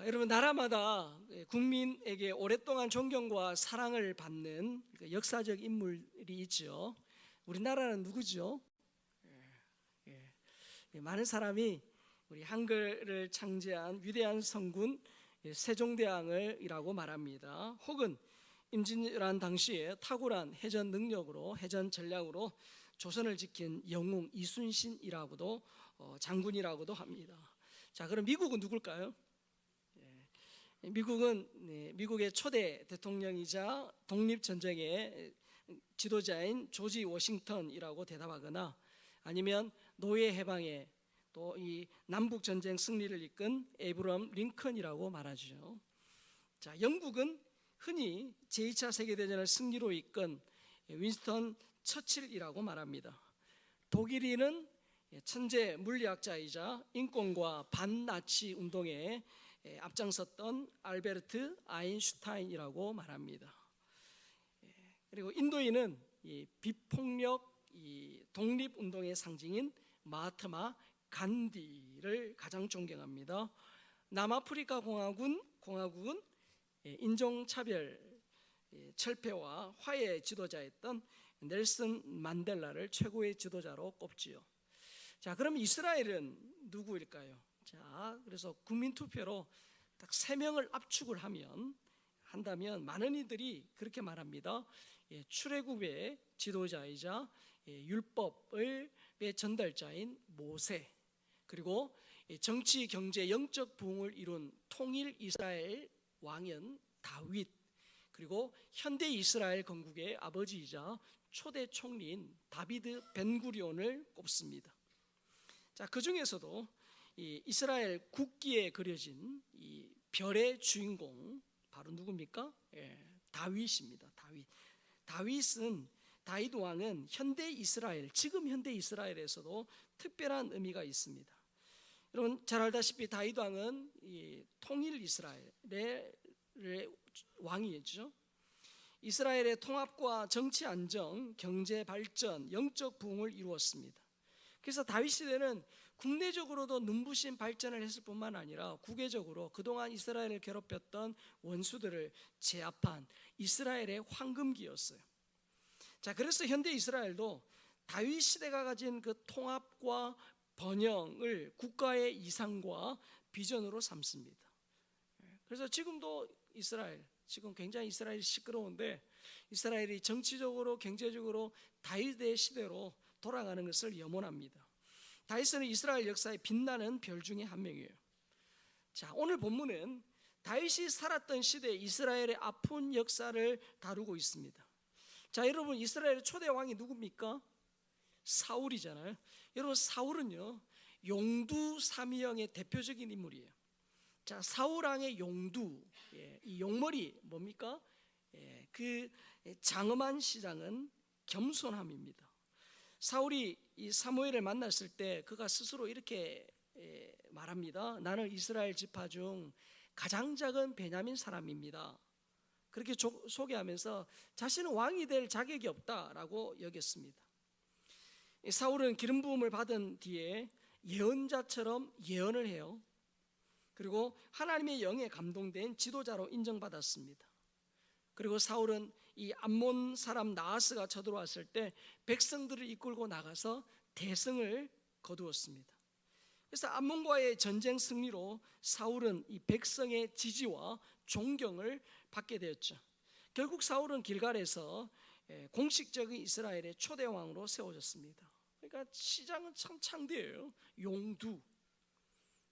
여러분, 나라마다 국민에게 오랫동안 존경과 사랑을 받는 역사적 인물이 있죠. 우리나라는 누구죠? 많은 사람이 우리 한글을 창제한 위대한 성군 세종대왕이라고 말합니다. 혹은 임진왜란 당시에 탁월한 해전 능력으로, 해전 전략으로 조선을 지킨 영웅 이순신이라고도 장군이라고도 합니다. 자, 그럼 미국은 누굴까요? 미국은 미국의 초대 대통령이자 독립전쟁의 지도자인 조지 워싱턴이라고 대답하거나, 아니면 노예 해방에 또 이 남북 전쟁 승리를 이끈 에이브럼 링컨이라고 말하죠. 자, 영국은 흔히 제2차 세계대전을 승리로 이끈 윈스턴 처칠이라고 말합니다. 독일인은 천재 물리학자이자 인권과 반나치 운동에 앞장섰던 알베르트 아인슈타인이라고 말합니다. 그리고 인도인은 비폭력 독립운동의 상징인 마하트마 간디를 가장 존경합니다. 남아프리카 공화국은 인종차별 철폐와 화해 지도자였던 넬슨 만델라를 최고의 지도자로 꼽지요. 자, 그럼 이스라엘은 누구일까요? 자, 그래서 국민투표로 딱 3명을 압축을 한다면 많은 이들이 그렇게 말합니다. 출애굽의 지도자이자 율법의 전달자인 모세, 그리고 정치, 경제, 영적 부흥을 이룬 통일 이스라엘 왕인 다윗, 그리고 현대 이스라엘 건국의 아버지이자 초대 총리인 다비드 벤구리온을 꼽습니다. 자, 그 중에서도 이 이스라엘 국기에 그려진 이 별의 주인공 바로 누굽니까? 다윗입니다. 다윗 왕은 현대 이스라엘, 지금 현대 이스라엘에서도 특별한 의미가 있습니다. 여러분 잘 알다시피 다윗 왕은 이 통일 이스라엘의 왕이었죠. 이스라엘의 통합과 정치 안정, 경제 발전, 영적 부흥을 이루었습니다. 그래서 다윗 시대는 국내적으로도 눈부신 발전을 했을 뿐만 아니라 국외적으로 그동안 이스라엘을 괴롭혔던 원수들을 제압한 이스라엘의 황금기였어요. 자, 그래서 현대 이스라엘도 다윗 시대가 가진 그 통합과 번영을 국가의 이상과 비전으로 삼습니다. 그래서 지금도 지금 굉장히 이스라엘이 시끄러운데, 이스라엘이 정치적으로 경제적으로 다윗의 시대로 돌아가는 것을 염원합니다. 다윗은 이스라엘 역사에 빛나는 별 중에 한 명이에요. 자, 오늘 본문은 다윗이 살았던 시대 이스라엘의 아픈 역사를 다루고 있습니다. 자, 여러분 이스라엘의 초대 왕이 누굽니까? 사울이잖아요. 여러분 사울은요 용두 삼위형의 대표적인 인물이에요. 자, 사울 왕의 용두, 이 용머리 뭡니까? 그 장엄한 시장은 겸손함입니다. 사울이 이 사무엘을 만났을 때 그가 스스로 이렇게 말합니다. 나는 이스라엘 지파 중 가장 작은 베냐민 사람입니다. 그렇게 소개하면서 자신은 왕이 될 자격이 없다라고 여겼습니다. 사울은 기름 부음을 받은 뒤에 예언자처럼 예언을 해요. 그리고 하나님의 영에 감동된 지도자로 인정받았습니다. 그리고 사울은 이 암몬 사람 나하스가 쳐들어왔을 때 백성들을 이끌고 나가서 대승을 거두었습니다. 그래서 암몬과의 전쟁 승리로 사울은 이 백성의 지지와 존경을 받게 되었죠. 결국 사울은 길갈에서 공식적인 이스라엘의 초대 왕으로 세워졌습니다. 그러니까 시장은 참 창대해요. 용두.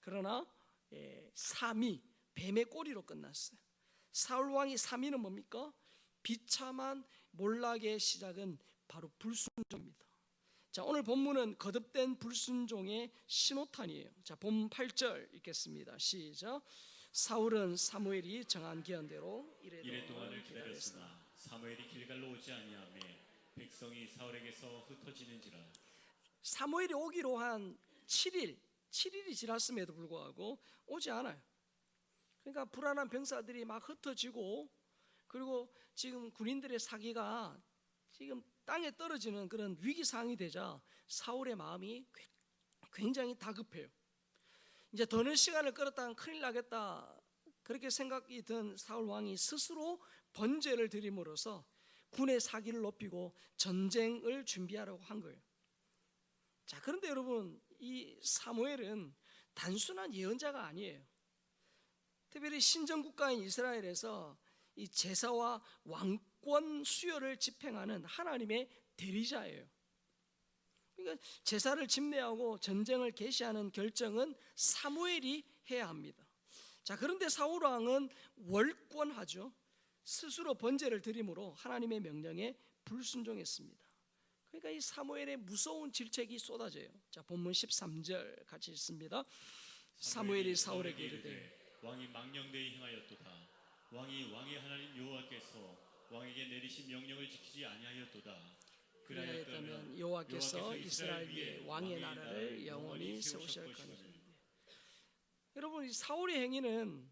그러나 사미, 뱀의 꼬리로 끝났어요. 사울 왕이 사미는 뭡니까? 비참한 몰락의 시작은 바로 불순종입니다. 자, 오늘 본문은 거듭된 불순종의 신호탄이에요. 자, 본 8절 읽겠습니다. 시작. 사울은 사무엘이 정한 기한대로 이래 동안을 기다렸으나 사무엘이 길갈로 오지 아니하매 백성이 사울에게서 흩어지는지라. 사무엘이 오기로 한 7일이 지났음에도 불구하고 오지 않아요. 그러니까 불안한 병사들이 막 흩어지고, 그리고 지금 군인들의 사기가 지금 땅에 떨어지는 그런 위기 상황이 되자 사울의 마음이 굉장히 다급해요. 이제 더는 시간을 끌었다간 큰일 나겠다. 그렇게 생각이 든 사울 왕이 스스로 번제를 드림으로써 군의 사기를 높이고 전쟁을 준비하려고 한 거예요. 자, 그런데 여러분, 이 사무엘은 단순한 예언자가 아니에요. 특별히 신정국가인 이스라엘에서 이 제사와 왕권 수여를 집행하는 하나님의 대리자예요. 그러니까 제사를 집례하고 전쟁을 개시하는 결정은 사무엘이 해야 합니다. 자, 그런데 사울 왕은 월권하죠. 스스로 번제를 드림으로 하나님의 명령에 불순종했습니다. 그러니까 이 사무엘의 무서운 질책이 쏟아져요. 자, 본문 13절 같이 읽습니다. 사무엘이 사울에게 이르되 왕이 망령되이 행하였도다. 왕이 왕의 하나님 여호와께서 왕에게 내리신 명령을 지키지 아니하였도다. 그리하였다면 여호와께서 이스라엘 위에 왕의 나라를 영원히 세우실 거니라. 여러분, 이 사울의 행위는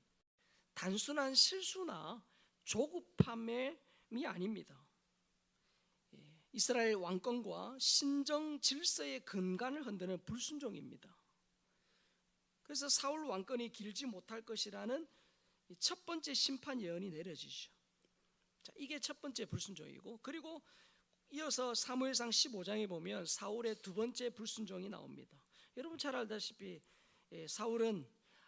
단순한 실수나 조급함이 아닙니다. 이스라엘 왕권과 신정 질서의 근간을 흔드는 불순종입니다. 그래서 사울 왕권이 길지 못할 것이라는 첫 번째 심판 예언이 내려지죠. 자, 이게 첫 번째 불순종이고, 그리고 이어서 사무엘상 15장에 보면 사울의 두 번째 불순종이 나옵니다. 여러분 잘 알다시피 사울은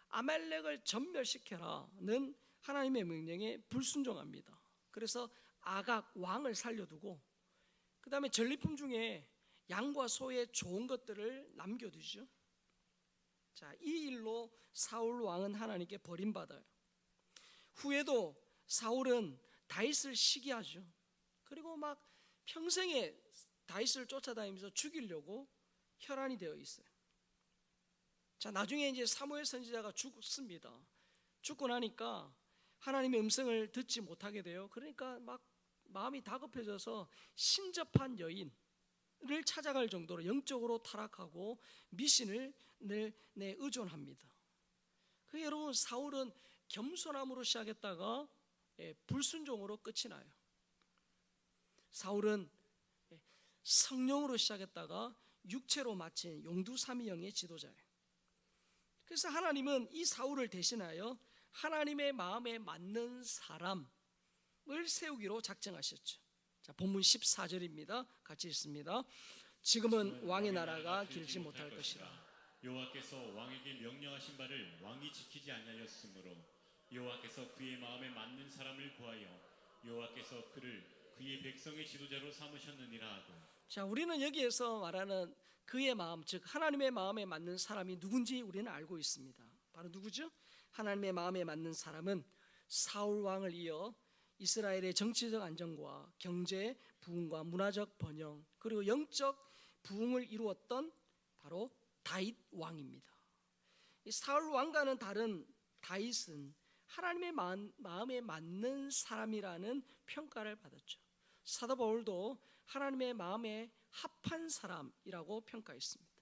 아말렉을 전멸시켜라는 하나님의 명령에 불순종합니다. 그래서 아각 왕을 살려두고 그 다음에 전리품 중에 양과 소의 좋은 것들을 남겨두죠. 자, 이 일로 사울 왕은 하나님께 버림받아요. 후에도 사울은 다윗을 시기하죠. 그리고 막 평생에 다윗을 쫓아다니면서 죽이려고 혈안이 되어 있어요. 자, 나중에 이제 사무엘 선지자가 죽습니다. 죽고 나니까 하나님의 음성을 듣지 못하게 돼요. 그러니까 막 마음이 다급해져서 신접한 여인을 찾아갈 정도로 영적으로 타락하고 미신을 의존합니다. 그 여러분, 사울은 겸손함으로 시작했다가 불순종으로 끝이 나요. 사울은 성령으로 시작했다가 육체로 마친 용두삼위형의 지도자예요. 그래서 하나님은 이 사울을 대신하여 하나님의 마음에 맞는 사람을 세우기로 작정하셨죠. 자, 본문 14절입니다. 같이 읽습니다. 지금은 왕의 나라가 길지 못할 것이라. 여호와께서 왕에게 명령하신 바를 왕이 지키지 아니하였으므로 여호와께서 그의 마음에 맞는 사람을 구하여 여호와께서 그를 그의 백성의 지도자로 삼으셨느니라 하고. 자, 우리는 여기에서 말하는 그의 마음, 즉 하나님의 마음에 맞는 사람이 누군지 우리는 알고 있습니다. 바로 누구죠? 하나님의 마음에 맞는 사람은 사울 왕을 이어 이스라엘의 정치적 안정과 경제 부흥과 문화적 번영 그리고 영적 부흥을 이루었던 바로 다윗 왕입니다. 이 사울 왕과는 다른 다윗은 하나님의 마음에 맞는 사람이라는 평가를 받았죠. 사도 바울도 하나님의 마음에 합한 사람이라고 평가했습니다.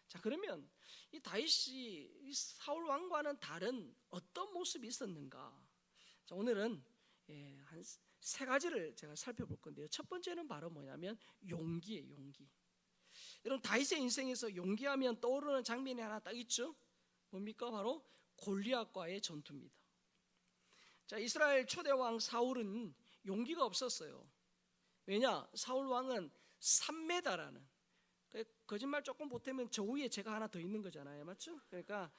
자, 그러면 이 다윗이 이 사울 왕과는 다른 어떤 모습이 있었는가? 자, 오늘은 한 세 가지를 제가 살펴볼 건데요. 첫 번째는 바로 뭐냐면 용기예요, 용기. 여러분, 다윗의 인생에서 용기하면 떠오르는 장면이 하나 딱 있죠. 뭡니까? 바로 골리앗과의 전투입니다. 자, 이스라엘 초대왕 사울은 용기가 없었어요. 왜냐? 사울 왕은 3m라는, 거짓말 조금 보태면 저 위에 제가 하나 더 있는 거잖아요, 맞죠? 그러니까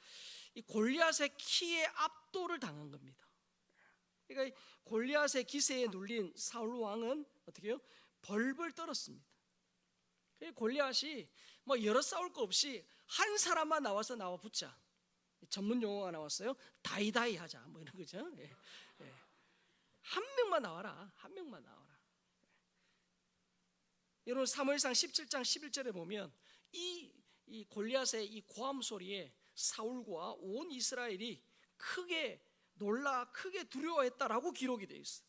이 골리앗의 키에 압도를 당한 겁니다. 그러니까 골리앗의 기세에 눌린 사울 왕은 어떻게 해요? 벌벌 떨었습니다. 골리앗이 뭐 여러 싸울 거 없이 한 사람만 나와서 나와 붙자. 전문 용어가 나왔어요. 다이다이 하자, 뭐 이런 거죠. 한 명만 나와라, 한 명만 나와라. 여러분, 사무엘상 17장 11절에 보면 이 골리앗의 이 고함 소리에 사울과 온 이스라엘이 크게 놀라 크게 두려워했다라고 기록이 되어 있어요.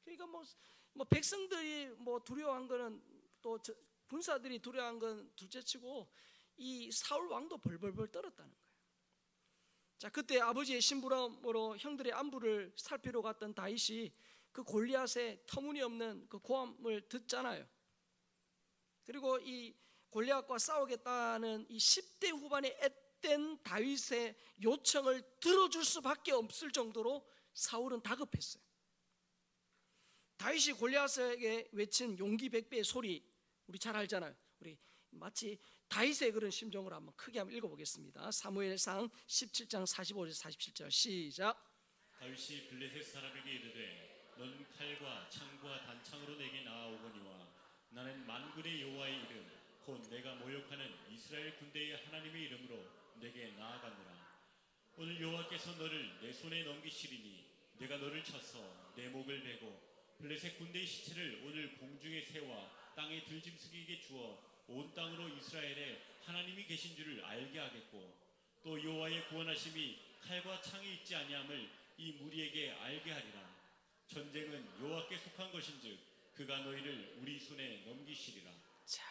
그러니까 뭐 백성들이 뭐 두려워한 거는 또 군사들이 두려워한 건 둘째치고 이 사울 왕도 벌벌벌 떨었다는 거예요. 자, 그때 아버지의 심부름으로 형들의 안부를 살피러 갔던 다윗이 그 골리앗의 터무니없는 그 고함을 듣잖아요. 그리고 이 골리앗과 싸우겠다는 이 10대 후반의 잘못된 다윗의 요청을 들어줄 수밖에 없을 정도로 사울은 다급했어요. 다윗이 골리앗에게 외친 용기 백배의 소리 우리 잘 알잖아요. 우리 마치 다윗의 그런 심정으로 한번 크게 한번 읽어보겠습니다. 사무엘상 17장 45절 47절 시작. 다윗이 블레셋 사람에게 이르되 넌 칼과 창과 단창으로 내게 나아오거니와 나는 만군의 여호와의 이름 곧 내가 모욕하는 이스라엘 군대의 하나님의 이름으로 내게 나아갔느라. 오늘 여호와께서 너를 내 손에 넘기시리니 내가 너를 쳐서 내 목을 베고 블레셋 군대의 시체를 오늘 공중의 새와 땅의 들짐승에게 주어 온 땅으로 이스라엘에 하나님이 계신 줄을 알게 하겠고 또 여호와의 구원하심이 칼과 창이 있지 아니함을 이 무리에게 알게 하리라. 전쟁은 여호와께 속한 것인즉 그가 너희를 우리 손에 넘기시리라. 자,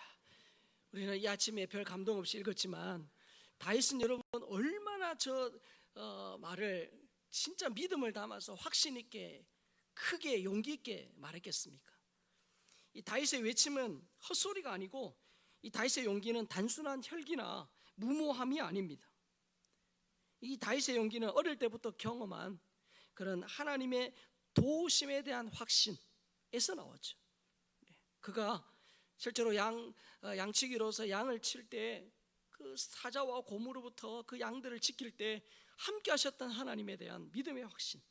우리는 이 아침에 별 감동 없이 읽었지만 다윗은 여러분 얼마나 저 말을 진짜 믿음을 담아서 확신 있게 크게 용기 있게 말했겠습니까? 이 다윗의 외침은 헛소리가 아니고 이 다윗의 용기는 단순한 혈기나 무모함이 아닙니다. 이 다윗의 용기는 어릴 때부터 경험한 그런 하나님의 도우심에 대한 확신에서 나왔죠. 그가 실제로 양치기로서 양을 칠 때 그 사자와 곰으로부터 그 양들을 지킬 때 함께 하셨던 하나님에 대한 믿음의 확신.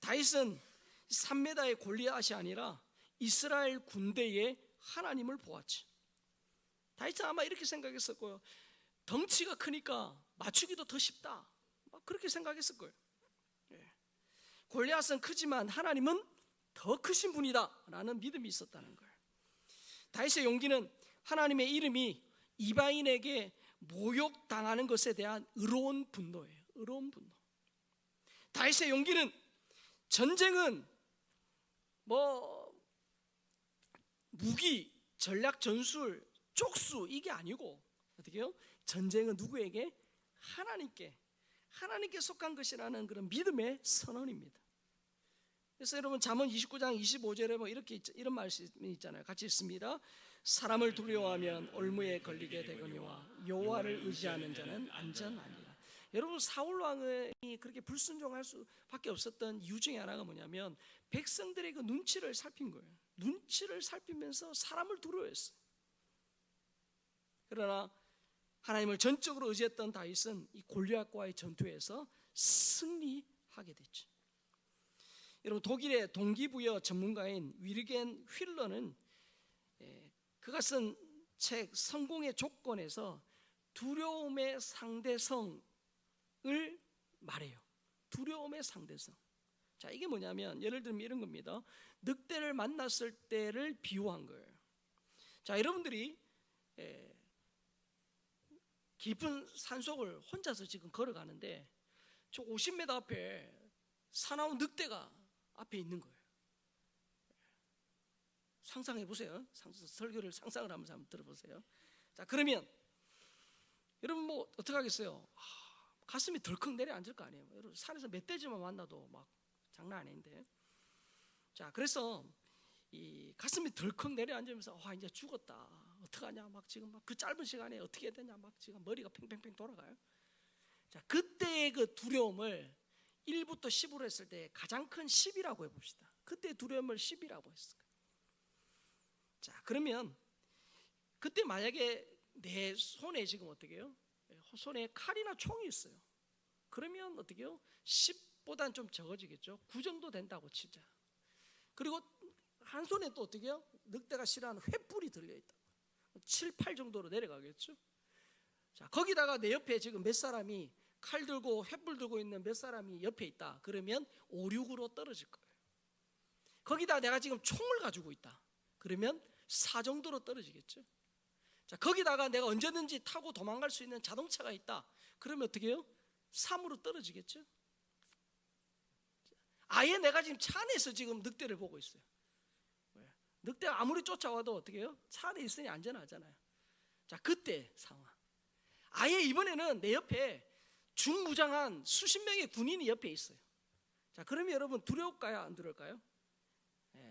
다윗은 3m의 골리앗이 아니라 이스라엘 군대의 하나님을 보았죠. 다윗은 아마 이렇게 생각했을 거예요. 덩치가 크니까 맞추기도 더 쉽다. 그렇게 생각했을 거예요. 골리앗은 크지만 하나님은 더 크신 분이다 라는 믿음이 있었다는 거예요. 다윗의 용기는 하나님의 이름이 이방인에게 모욕당하는 것에 대한 의로운 분노예요. 의로운 분노. 다윗의 용기는 전쟁은 무기, 전략, 전술, 쪽수 이게 아니고 어떻게요? 전쟁은 누구에게? 하나님께 속한 것이라는 그런 믿음의 선언입니다. 그래서 여러분 잠언 29장 25절에 이렇게 이런 말씀이 있잖아요. 같이 읽습니다. 사람을 두려워하면 올무에 걸리게 되거니와 여호와를 의지하는 자는 안전하니라. 여러분 사울 왕이 그렇게 불순종할 수밖에 없었던 이유 중에 하나가 뭐냐면 백성들의 그 눈치를 살핀 거예요. 눈치를 살피면서 사람을 두려워했어요. 그러나 하나님을 전적으로 의지했던 다윗은 이 골리앗과의 전투에서 승리하게 됐죠. 여러분 독일의 동기부여 전문가인 위르겐 휠러는 그가 쓴 책 성공의 조건에서 두려움의 상대성을 말해요. 두려움의 상대성. 자, 이게 뭐냐면 예를 들면 이런 겁니다. 늑대를 만났을 때를 비유한 거예요. 자, 여러분들이 깊은 산속을 혼자서 지금 걸어가는데 저 50m 앞에 사나운 늑대가 앞에 있는 거예요. 상상해 보세요. 설교를 상상을 하면서 한번 들어보세요. 자, 그러면 여러분 어떻게 하겠어요? 가슴이 덜컥 내려앉을 거 아니에요. 여러분 산에서 멧돼지만 만나도 막 장난 아닌데. 자, 그래서 이 가슴이 덜컥 내려앉으면서 이제 죽었다. 어떡하냐? 막 지금 그 짧은 시간에 어떻게 해야 되냐? 막 지금 머리가 팽팽팽 돌아가요. 자, 그때의 그 두려움을 1부터 10으로 했을 때 가장 큰 10이라고 해봅시다. 그때 두려움을 10이라고 했어요. 자, 그러면 그때 만약에 내 손에 지금 어떻게 해요? 손에 칼이나 총이 있어요. 그러면 어떻게 해요? 10보다는 좀 적어지겠죠. 9 정도 된다고 치자. 그리고 한 손에 또 어떻게 해요? 늑대가 싫어하는 횃불이 들려있다. 7, 8 정도로 내려가겠죠. 자, 거기다가 내 옆에 지금 몇 사람이 칼 들고 횃불 들고 있는 몇 사람이 옆에 있다. 그러면 5, 6으로 떨어질 거예요. 거기다 내가 지금 총을 가지고 있다. 그러면 4 정도로 떨어지겠죠. 자, 거기다가 내가 언제든지 타고 도망갈 수 있는 자동차가 있다. 그러면 어떻게 해요? 3으로 떨어지겠죠. 아예 내가 지금 차 안에서 지금 늑대를 보고 있어요. 늑대가 아무리 쫓아와도 어떻게 해요? 차 안에 있으니 안전하잖아요. 자, 그때 상황. 아예 이번에는 내 옆에 중무장한 수십 명의 군인이 옆에 있어요. 자, 그러면 여러분 두려울까요? 안 두려울까요?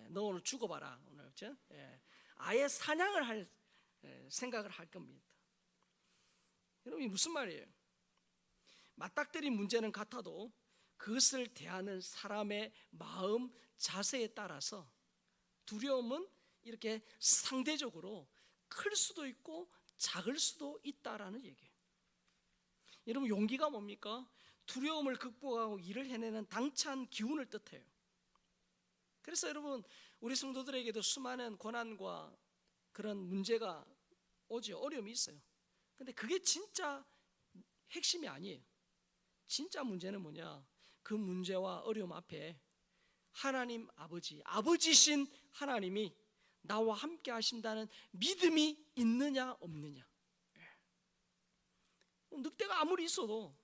너 오늘 죽어봐라. 오늘 그렇죠? 아예 사냥을 할 생각을 할 겁니다. 여러분, 이 무슨 말이에요? 맞닥뜨린 문제는 같아도 그것을 대하는 사람의 마음, 자세에 따라서 두려움은 이렇게 상대적으로 클 수도 있고 작을 수도 있다라는 얘기예요. 여러분, 용기가 뭡니까? 두려움을 극복하고 일을 해내는 당찬 기운을 뜻해요. 그래서 여러분, 우리 성도들에게도 수많은 고난과 그런 문제가 오죠. 어려움이 있어요. 근데 그게 진짜 핵심이 아니에요. 진짜 문제는 뭐냐? 그 문제와 어려움 앞에 하나님 아버지신 하나님이 나와 함께 하신다는 믿음이 있느냐 없느냐. 늑대가 아무리 있어도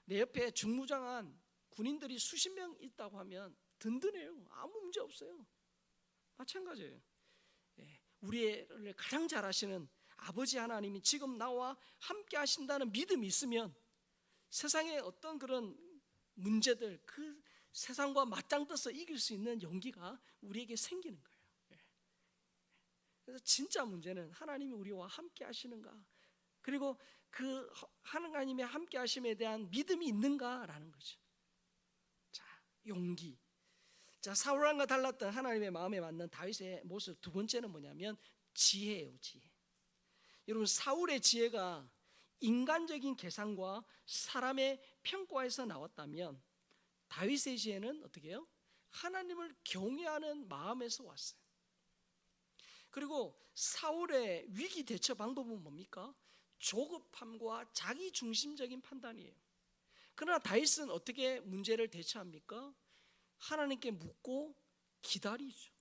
내 옆에 중무장한 군인들이 수십 명 있다고 하면 든든해요. 아무 문제 없어요. 마찬가지예요. 우리를 가장 잘 아시는 아버지 하나님이 지금 나와 함께 하신다는 믿음이 있으면 세상의 어떤 그런 문제들, 그 세상과 맞짱떠서 이길 수 있는 용기가 우리에게 생기는 거예요. 그래서 진짜 문제는 하나님이 우리와 함께 하시는가, 그리고 그 하나님의 함께 하심에 대한 믿음이 있는가라는 거죠. 자, 용기. 자, 사울왕과 달랐던 하나님의 마음에 맞는 다윗의 모습 두 번째는 뭐냐면 지혜예요, 지혜. 여러분, 사울의 지혜가 인간적인 계산과 사람의 평가에서 나왔다면 다윗의 지혜는 어떻게 해요? 하나님을 경외하는 마음에서 왔어요. 그리고 사울의 위기 대처 방법은 뭡니까? 조급함과 자기중심적인 판단이에요. 그러나 다윗은 어떻게 문제를 대처합니까? 하나님께 묻고 기다리죠.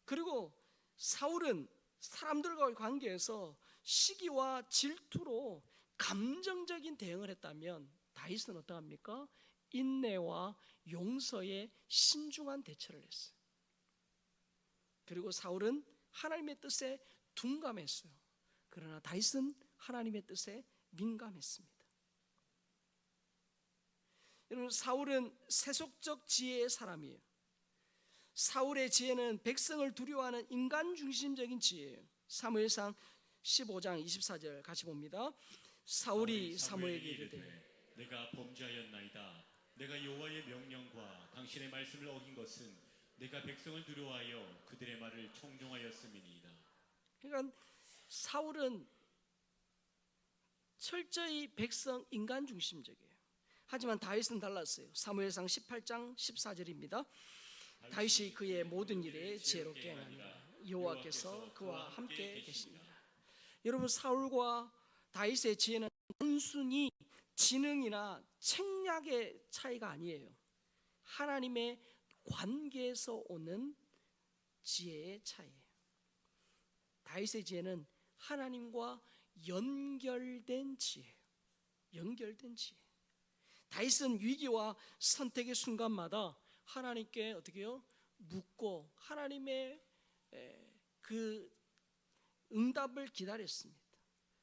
그리고 사울은 사람들과의 관계에서 시기와 질투로 감정적인 대응을 했다면 다윗은 어떠합니까? 인내와 용서에 신중한 대처를 했어요. 그리고 사울은 하나님의 뜻에 둔감했어요. 그러나 다윗은 하나님의 뜻에 민감했습니다. 여러분, 사울은 세속적 지혜의 사람이에요. 사울의 지혜는 백성을 두려워하는 인간 중심적인 지혜예요. 사무엘상 15장 24절 같이 봅니다. 사울이 사무엘에게 이르되 내가 범죄하였나이다. 내가 여호와의 명령과 당신의 말씀을 어긴 것은 내가 백성을 두려워하여 그들의 말을 청종하였음이니이다. 그러니까 사울은 철저히 백성 인간 중심적이에요. 하지만 다윗은 달랐어요. 사무엘상 18장 14절입니다. 다윗이 그의 모든 일에 지혜롭게 행하니라. 여호와께서 그와 함께 계시니라. 여러분, 사울과 다윗의 지혜는 단순히 지능이나 책략의 차이가 아니에요. 하나님의 관계에서 오는 지혜의 차이예요. 다윗의 지혜는 하나님과 연결된 지혜예요. 연결된 지혜. 다윗은 위기와 선택의 순간마다 하나님께 어떻게 해요? 묻고 하나님의 그 응답을 기다렸습니다.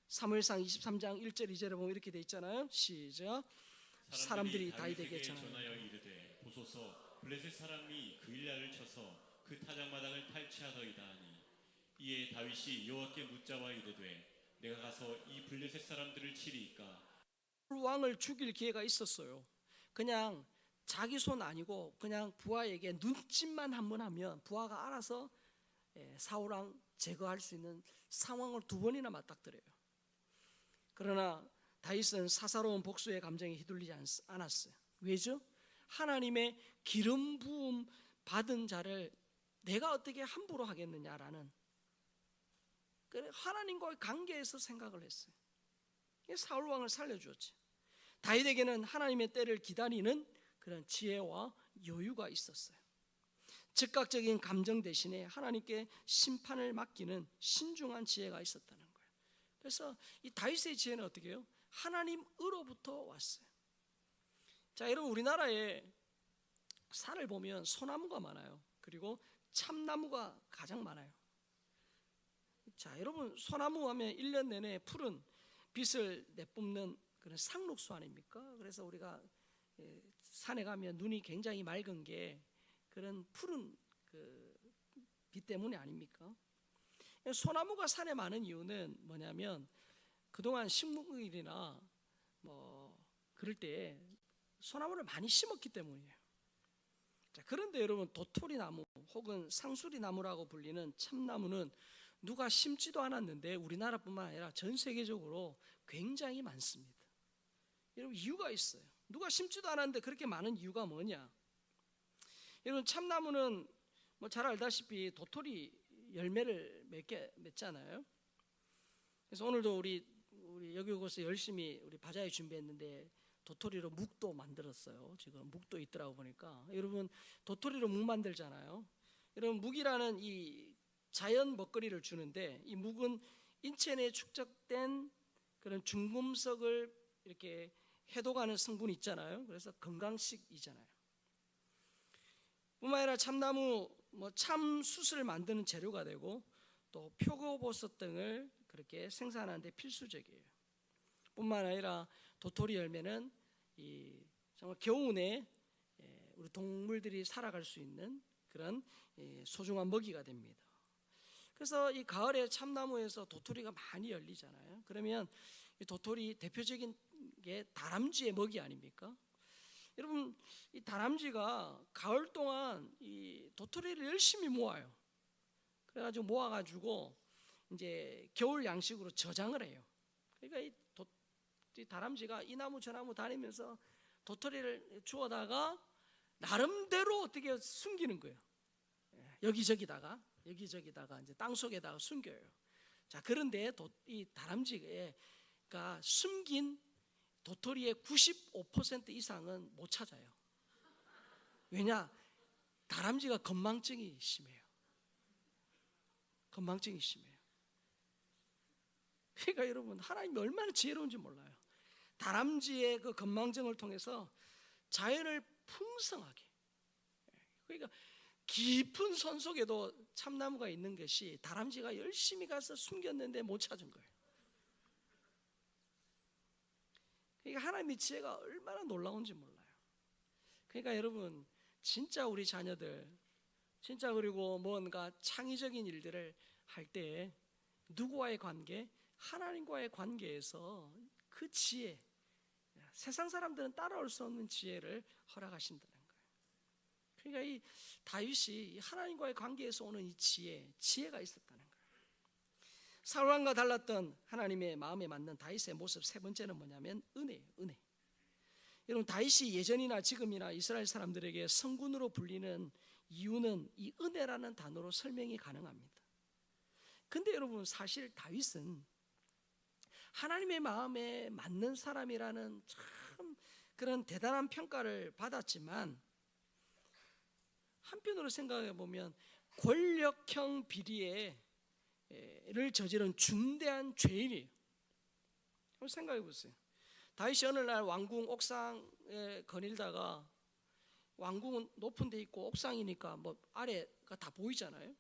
사무엘상 23장 1절 2절에 보면 이렇게 돼 있잖아요. 시작. 사람들이 다윗에게 전하여 이르되 보소서 블레셋 사람이 그 일날을 쳐서 그 타작마당을 탈취하더이다 하니 이에 다윗이 여호와께 묻자와 이르되 내가 가서 이 블레셋 사람들을 치리이까. 왕을 죽일 기회가 있었어요. 그냥 자기 손 아니고 그냥 부하에게 눈짓만 한번 하면 부하가 알아서 사울왕 제거할 수 있는 상황을 두 번이나 맞닥뜨려요. 그러나 다윗은 사사로운 복수의 감정에 휘둘리지 않았어요. 왜죠? 하나님의 기름 부음 받은 자를 내가 어떻게 함부로 하겠느냐라는 하나님과의 관계에서 생각을 했어요. 사울왕을 살려주었지. 다윗에게는 하나님의 때를 기다리는 그런 지혜와 여유가 있었어요. 즉각적인 감정 대신에 하나님께 심판을 맡기는 신중한 지혜가 있었다는 거예요. 그래서 이 다윗의 지혜는 어떻게 해요? 하나님으로부터 왔어요. 자, 여러분, 우리나라에 산을 보면 소나무가 많아요. 그리고 참나무가 가장 많아요. 자, 여러분, 소나무 하면 1년 내내 푸른 빛을 내뿜는 그런 상록수 아닙니까? 그래서 우리가 산에 가면 눈이 굉장히 맑은 게 그런 푸른 그 빛 때문에 아닙니까? 소나무가 산에 많은 이유는 뭐냐면 그동안 식물이나 그럴 때 소나무를 많이 심었기 때문이에요. 자, 그런데 여러분, 도토리나무 혹은 상수리나무라고 불리는 참나무는 누가 심지도 않았는데 우리나라뿐만 아니라 전 세계적으로 굉장히 많습니다. 여러분, 이유가 있어요. 누가 심지도 않았는데 그렇게 많은 이유가 뭐냐? 여러분, 참나무는 잘 알다시피 도토리 열매를 맺잖아요. 그래서 오늘도 우리 여기 오고서 열심히 우리 바자회 준비했는데 도토리로 묵도 만들었어요. 지금 묵도 있더라고 보니까. 여러분, 도토리로 묵 만들잖아요. 여러분, 묵이라는 이 자연 먹거리를 주는데, 이 묵은 인체 내에 축적된 그런 중금속을 이렇게 해독하는 성분이 있잖아요. 그래서 건강식이잖아요. 뿐만 아니라 참나무 참숯을 만드는 재료가 되고, 또 표고버섯 등을 그렇게 생산하는 데 필수적이에요. 뿐만 아니라 도토리 열매는 정말 겨우내 우리 동물들이 살아갈 수 있는 그런 소중한 먹이가 됩니다. 그래서 이 가을에 참나무에서 도토리가 많이 열리잖아요. 그러면 이 도토리 대표적인 게 다람쥐의 먹이 아닙니까? 여러분, 이 다람쥐가 가을 동안 이 도토리를 열심히 모아요. 그래가지고 모아가지고 이제 겨울 양식으로 저장을 해요. 그러니까 이 다람쥐가 이 나무 저 나무 다니면서 도토리를 주워다가 나름대로 어떻게 숨기는 거예요. 여기저기다가 이제 땅 속에다가 숨겨요. 자, 그런데 이 다람쥐가 숨긴 도토리의 95% 이상은 못 찾아요. 왜냐? 다람쥐가 건망증이 심해요. 그러니까 여러분, 하나님이 얼마나 지혜로운지 몰라요. 다람쥐의 그 건망증을 통해서 자연을 풍성하게, 그러니까 깊은 선 속에도 참나무가 있는 것이 다람쥐가 열심히 가서 숨겼는데 못 찾은 거예요. 그러니까 하나님의 지혜가 얼마나 놀라운지 몰라요. 그러니까 여러분, 진짜 우리 자녀들, 진짜 그리고 뭔가 창의적인 일들을 할 때 누구와의 관계? 하나님과의 관계에서 그 지혜, 세상 사람들은 따라올 수 없는 지혜를 허락하신다는 거예요. 그러니까 이 다윗이 하나님과의 관계에서 오는 이 지혜가 있었다는 거예요. 사울왕과 달랐던 하나님의 마음에 맞는 다윗의 모습 세 번째는 뭐냐면 은혜예요. 은혜. 여러분, 다윗이 예전이나 지금이나 이스라엘 사람들에게 성군으로 불리는 이유는 이 은혜라는 단어로 설명이 가능합니다. 근데 여러분, 사실 다윗은 하나님의 마음에 맞는 사람이라는 참 그런 대단한 평가를 받았지만, 한편으로 생각해 보면 권력형 비리를 저지른 중대한 죄인이에요. 한번 생각해 보세요. 다윗이 어느 날 왕궁 옥상에 거닐다가, 왕궁은 높은 데 있고 옥상이니까 아래가 다 보이잖아요.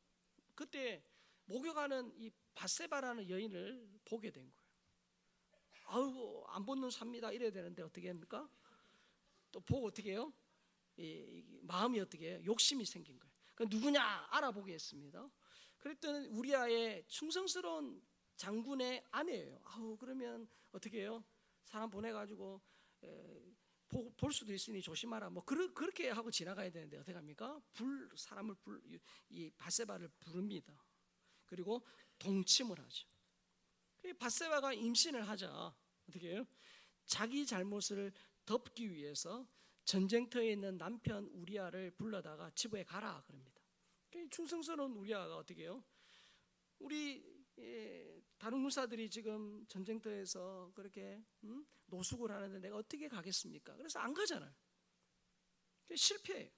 그때 목욕하는 이 밧세바라는 여인을 보게 된 거예요. 아이고, 안 본 눈 삽니다 이래야 되는데 어떻게 합니까? 또 보고 어떻게 해요? 마음이 어떻게 해요? 욕심이 생긴 거예요. 누구냐 알아보게 했습니다. 그랬더니 우리아의 충성스러운 장군의 아내예요. 그러면 어떻게 해요? 사람 보내가지고 볼 수도 있으니 조심하라. 그렇게 하고 지나가야 되는데 어떻게 합니까? 이 밧세바를 부릅니다. 그리고 동침을 하죠. 밧세바가 임신을 하자 어떻게 해요? 자기 잘못을 덮기 위해서 전쟁터에 있는 남편 우리아를 불러다가 집에 가라 그럽니다. 충성스러운 우리아가 어떻게 해요? 우리 다른 군사들이 지금 전쟁터에서 그렇게 노숙을 하는데 내가 어떻게 가겠습니까? 그래서 안 가잖아요. 실패해요.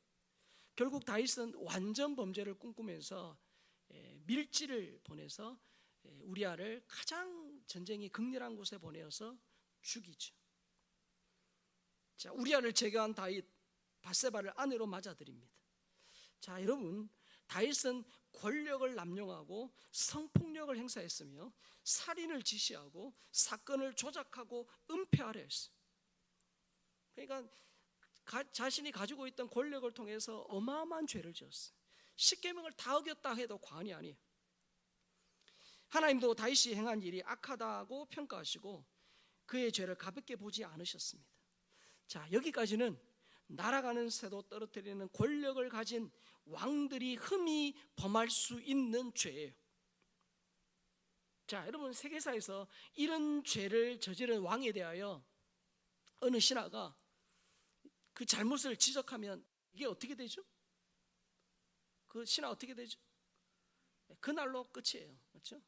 결국 다윗은 완전 범죄를 꿈꾸면서 밀지를 보내서 우리아를 가장 전쟁이 극렬한 곳에 보내어서 죽이죠. 자, 우리아를 제거한 다윗, 밧세바를 아내로 맞아들입니다. 자, 여러분, 다윗은 권력을 남용하고 성폭력을 행사했으며 살인을 지시하고 사건을 조작하고 은폐하려 했어요. 그러니까 자신이 가지고 있던 권력을 통해서 어마어마한 죄를 지었어요. 십계명을 다 어겼다 해도 과언이 아니에요. 하나님도 다윗이 행한 일이 악하다고 평가하시고 그의 죄를 가볍게 보지 않으셨습니다. 자, 여기까지는 날아가는 새도 떨어뜨리는 권력을 가진 왕들이 흠이 범할 수 있는 죄예요. 자, 여러분, 세계사에서 이런 죄를 저지른 왕에 대하여 어느 신하가 그 잘못을 지적하면 이게 어떻게 되죠? 그 신하 어떻게 되죠? 그날로 끝이에요. 그렇죠?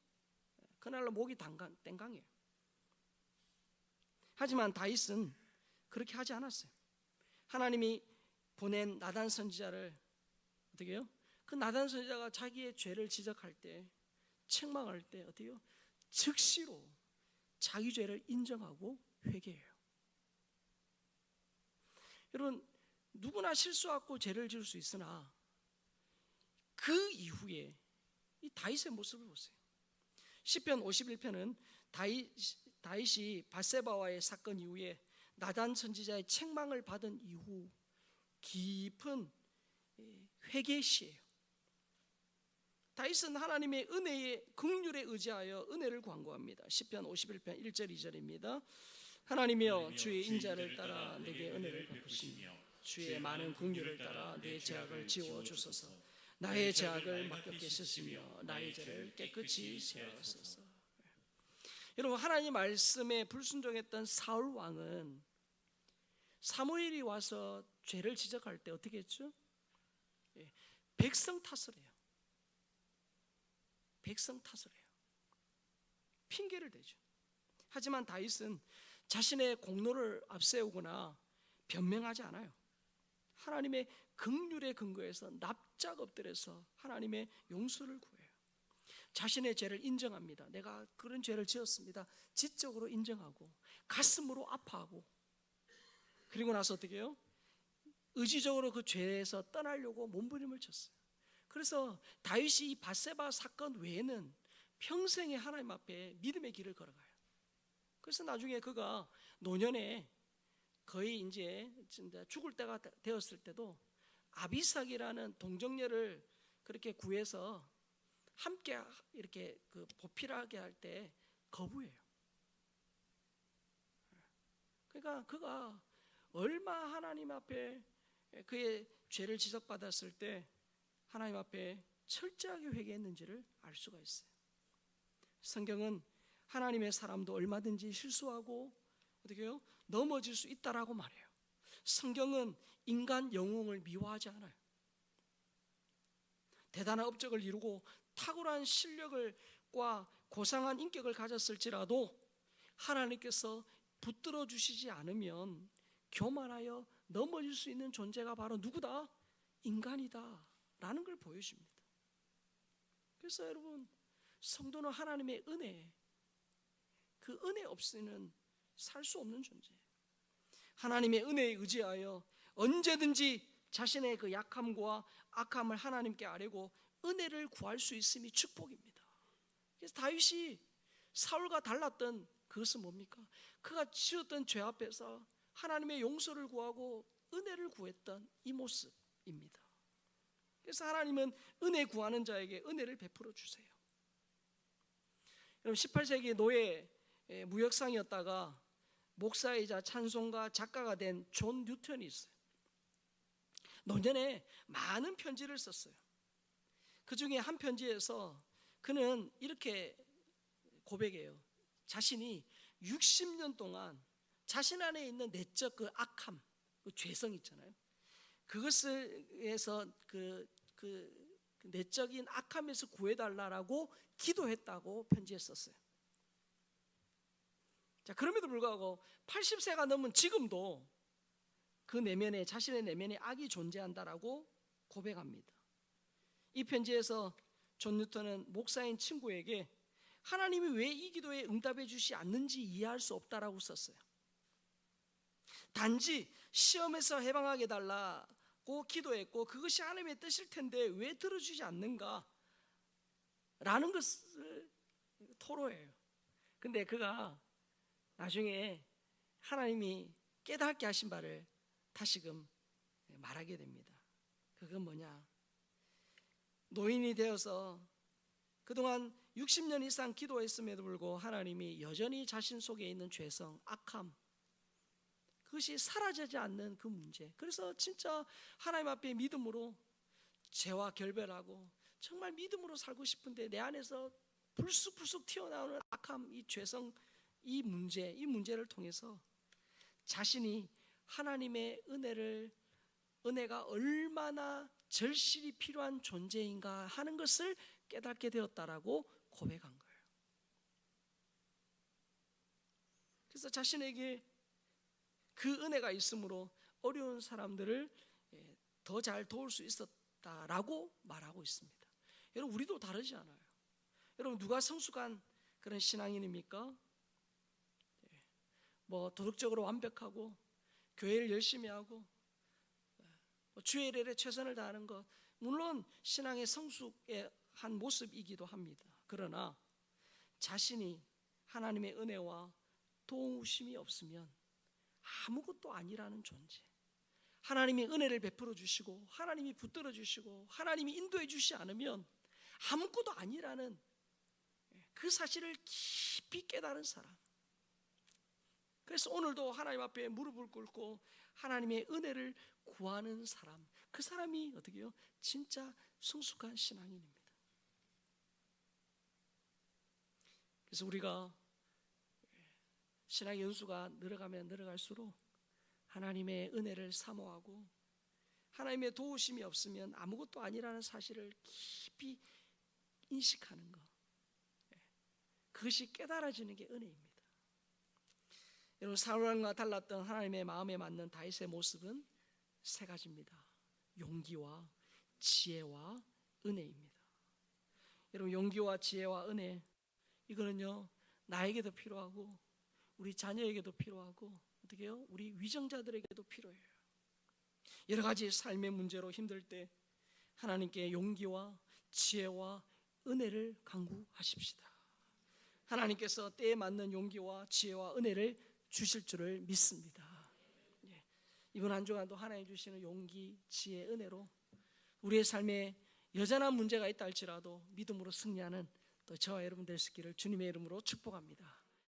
그날로 목이 땡강이에요. 하지만 다윗은 그렇게 하지 않았어요. 하나님이 보낸 나단 선지자를 어떻게 해요? 그 나단 선지자가 자기의 죄를 지적할 때, 책망할 때 어떻게 해요? 즉시로 자기 죄를 인정하고 회개해요. 여러분, 누구나 실수하고 죄를 지을 수 있으나 그 이후에 이 다윗의 모습을 보세요. 시편 51편은 다윗이 밧세바와의 사건 이후에 나단 선지자의 책망을 받은 이후 깊은 회개 시예요. 다윗은 하나님의 은혜의 긍휼에 의지하여 은혜를 간구합니다. 시편 51편 1절 2절입니다. 하나님이여 주의 인자를 따라 내게 은혜를 베푸시며 주의 많은 긍휼을 따라 내 죄악을 지워 주소서. 나의 죄악을 맡겹게 씻으시며 나의 죄를 깨끗이 세하소서. 여러분, 하나님 말씀에 불순종했던 사울 왕은 사무엘이 와서 죄를 지적할 때 어떻게 했죠? 백성 탓을 해요. 백성 탓을 해요. 핑계를 대죠. 하지만 다윗은 자신의 공로를 앞세우거나 변명하지 않아요. 하나님의 긍휼에 근거해서 납작 엎드려서 하나님의 용서를 구해요. 자신의 죄를 인정합니다. 내가 그런 죄를 지었습니다. 지적으로 인정하고 가슴으로 아파하고, 그리고 나서 어떻게 해요? 의지적으로 그 죄에서 떠나려고 몸부림을 쳤어요. 그래서 다윗이 이 밧세바 사건 외에는 평생에 하나님 앞에 믿음의 길을 걸어가요. 그래서 나중에 그가 노년에 거의 이제 죽을 때가 되었을 때도 아비삭이라는 동정녀를 그렇게 구해서 함께 이렇게 그 보필하게 할 때 거부해요. 그러니까 그가 얼마 하나님 앞에 그의 죄를 지적받았을 때 하나님 앞에 철저하게 회개했는지를 알 수가 있어요. 성경은 하나님의 사람도 얼마든지 실수하고 어떻게 해요? 넘어질 수 있다라고 말해요. 성경은 인간 영웅을 미워하지 않아요. 대단한 업적을 이루고 탁월한 실력과 고상한 인격을 가졌을지라도 하나님께서 붙들어 주시지 않으면 교만하여 넘어질 수 있는 존재가 바로 누구다? 인간이다 라는 걸 보여줍니다. 그래서 여러분, 성도는 하나님의 은혜, 그 은혜 없이는 살 수 없는 존재예요. 하나님의 은혜에 의지하여 언제든지 자신의 그 약함과 악함을 하나님께 아뢰고 은혜를 구할 수 있음이 축복입니다. 그래서 다윗이 사울과 달랐던 그것은 뭡니까? 그가 지었던 죄 앞에서 하나님의 용서를 구하고 은혜를 구했던 이 모습입니다. 그래서 하나님은 은혜 구하는 자에게 은혜를 베풀어 주세요. 여러분, 18세기 노예 무역상이었다가 목사이자 찬송가 작가가 된 존 뉴턴이 있어요. 노년에 많은 편지를 썼어요. 그 중에 한 편지에서 그는 이렇게 고백해요. 자신이 60년 동안 자신 안에 있는 내적 그 악함, 그 죄성 있잖아요. 그것을 위해서 그 내적인 악함에서 구해달라고 기도했다고 편지에 썼어요. 자, 그럼에도 불구하고 80세가 넘은 지금도 그 내면에, 자신의 내면에 악이 존재한다라고 고백합니다. 이 편지에서 존 뉴턴은 목사인 친구에게 하나님이 왜 이 기도에 응답해 주시 않는지 이해할 수 없다라고 썼어요. 단지 시험에서 해방하게 달라고 기도했고 그것이 하나님의 뜻일 텐데 왜 들어주지 않는가 라는 것을 토로해요. 근데 그가 나중에 하나님이 깨닫게 하신 바를 다시금 말하게 됩니다. 그건 뭐냐? 노인이 되어서 그동안 60년 이상 기도했음에도 불구하고 하나님이 여전히 자신 속에 있는 죄성, 악함, 그것이 사라지지 않는 그 문제. 그래서 진짜 하나님 앞에 믿음으로 죄와 결별하고 정말 믿음으로 살고 싶은데 내 안에서 불쑥불쑥 튀어나오는 악함, 이 죄성, 이 문제를 통해서 자신이 하나님의 은혜가 얼마나 절실히 필요한 존재인가 하는 것을 깨닫게 되었다라고 고백한 거예요. 그래서 자신에게 그 은혜가 있으므로 어려운 사람들을 더 잘 도울 수 있었다라고 말하고 있습니다. 여러분, 우리도 다르지 않아요. 여러분, 누가 성숙한 그런 신앙인입니까? 뭐 도덕적으로 완벽하고 교회를 열심히 하고 주의 일에 최선을 다하는 것, 물론 신앙의 성숙의 한 모습이기도 합니다. 그러나 자신이 하나님의 은혜와 도우심이 없으면 아무것도 아니라는 존재, 하나님이 은혜를 베풀어 주시고 하나님이 붙들어 주시고 하나님이 인도해 주시지 않으면 아무것도 아니라는 그 사실을 깊이 깨달은 사람. 그래서 오늘도 하나님 앞에 무릎을 꿇고 하나님의 은혜를 구하는 사람, 그 사람이 어떻게 해요? 진짜 성숙한 신앙인입니다. 그래서 우리가 신앙의 연수가 늘어가면 늘어갈수록 하나님의 은혜를 사모하고 하나님의 도우심이 없으면 아무것도 아니라는 사실을 깊이 인식하는 것, 그것이 깨달아지는 게 은혜입니다. 여러분, 사울왕과 달랐던 하나님의 마음에 맞는 다윗의 모습은 세 가지입니다. 용기와 지혜와 은혜입니다. 여러분, 용기와 지혜와 은혜, 이거는요 나에게도 필요하고 우리 자녀에게도 필요하고 어떻게 해요? 우리 위정자들에게도 필요해요. 여러 가지 삶의 문제로 힘들 때 하나님께 용기와 지혜와 은혜를 간구하십시다. 하나님께서 때에 맞는 용기와 지혜와 은혜를 주실 줄을 믿습니다. 이번 한 주간도 하나님 주시는 용기, 지혜, 은혜로 우리의 삶에 여전한 문제가 있다 할지라도 믿음으로 승리하는 또 저와 여러분 될 수 있기를 주님의 이름으로 축복합니다.